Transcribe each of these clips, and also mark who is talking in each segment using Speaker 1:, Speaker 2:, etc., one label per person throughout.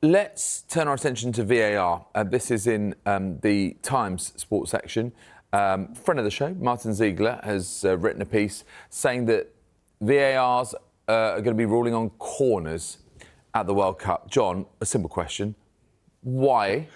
Speaker 1: Let's turn our attention to VAR. This is in the Times sports section. Friend of the show, Martin Ziegler, has written a piece saying that VARs are going to be ruling on corners at the World Cup. John, a simple question. Why?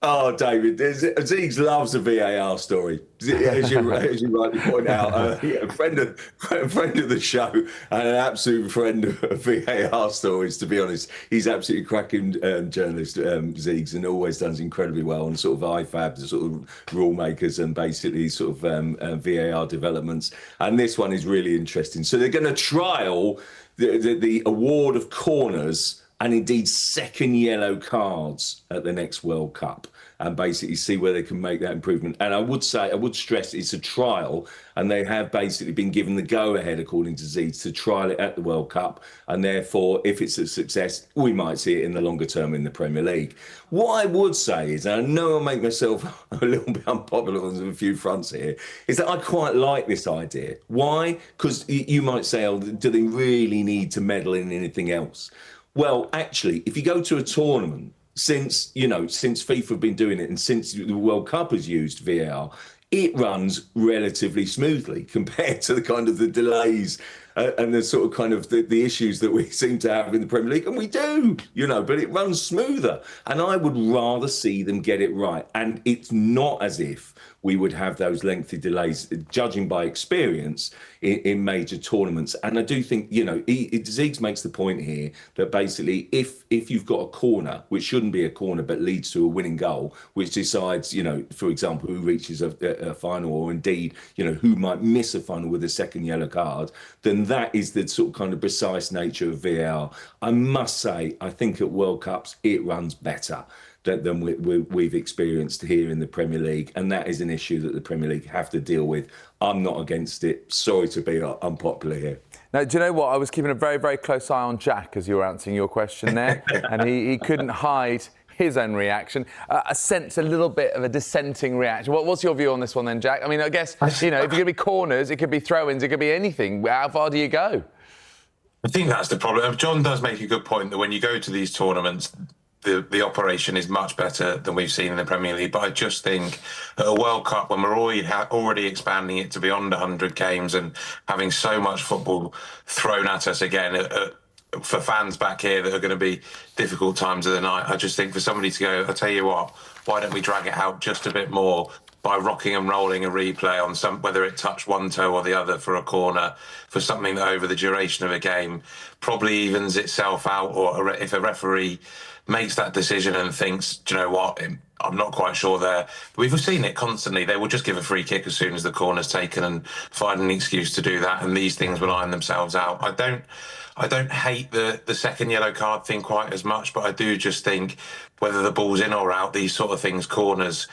Speaker 2: Oh, David, Zeegs loves a VAR story, as you rightly point out. A friend of the show and an absolute friend of VAR stories, to be honest. He's absolutely cracking journalist, Zeegs, and always does incredibly well on sort of IFAB, the sort of rule makers and basically sort of VAR developments. And this one is really interesting. So they're going to trial the award of corners and indeed second yellow cards at the next World Cup, and basically see where they can make that improvement. And I would stress it's a trial, and they have basically been given the go-ahead, according to Zeeds, to trial it at the World Cup, and therefore, if it's a success, we might see it in the longer term in the Premier League. What I would say is, and I know I'll make myself a little bit unpopular on a few fronts here, is that I quite like this idea. Why? Because you might say, oh, do they really need to meddle in anything else? Well, actually, if you go to a tournament, since FIFA have been doing it and since the World Cup has used VAR, it runs relatively smoothly compared to the kind of the delays and the sort of kind of the issues that we seem to have in the Premier League. And we do, but it runs smoother. And I would rather see them get it right. And it's not as if we would have those lengthy delays, judging by experience, in major tournaments. And I do think, Zeeks makes the point here that basically if you've got a corner, which shouldn't be a corner, but leads to a winning goal, which decides, for example, who reaches a final, or indeed, who might miss a final with a second yellow card, then that is the sort of kind of precise nature of VAR. I must say, I think at World Cups, it runs better than we've experienced here in the Premier League. And that is an issue that the Premier League have to deal with. I'm not against it. Sorry to be unpopular here.
Speaker 1: Now, do you know what? I was keeping a very, very close eye on Jack as you were answering your question there. And he couldn't hide his own reaction. I sense a little bit of a dissenting reaction. What's your view on this one then, Jack? I mean, I guess, if you're going to be corners, it could be throw-ins, it could be anything. How far do you go?
Speaker 3: I think that's the problem. John does make a good point that when you go to these tournaments, the operation is much better than we've seen in the Premier League. But I just think at a World Cup, when we're already expanding it to beyond 100 games and having so much football thrown at us again, for fans back here that are going to be difficult times of the night, I just think for somebody to go, I'll tell you what, why don't we drag it out just a bit more by rocking and rolling a replay on whether it touched one toe or the other for a corner, for something that over the duration of a game probably evens itself out, or if a referee makes that decision and thinks, do you know what, I'm not quite sure there. We've seen it constantly. They will just give a free kick as soon as the corner's taken and find an excuse to do that, and these things will iron themselves out. I don't hate the second yellow card thing quite as much, but I do just think whether the ball's in or out, these sort of things, corners,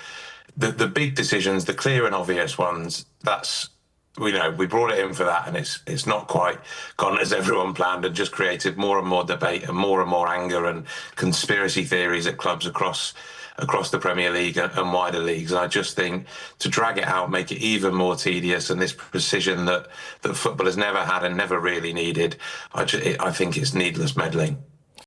Speaker 3: the big decisions, the clear and obvious ones, that's, we brought it in for that, and it's not quite gone as everyone planned, and just created more and more debate and more anger and conspiracy theories at clubs across the Premier League and wider leagues. And I just think to drag it out, make it even more tedious, and this precision that football has never had and never really needed, I think it's needless meddling.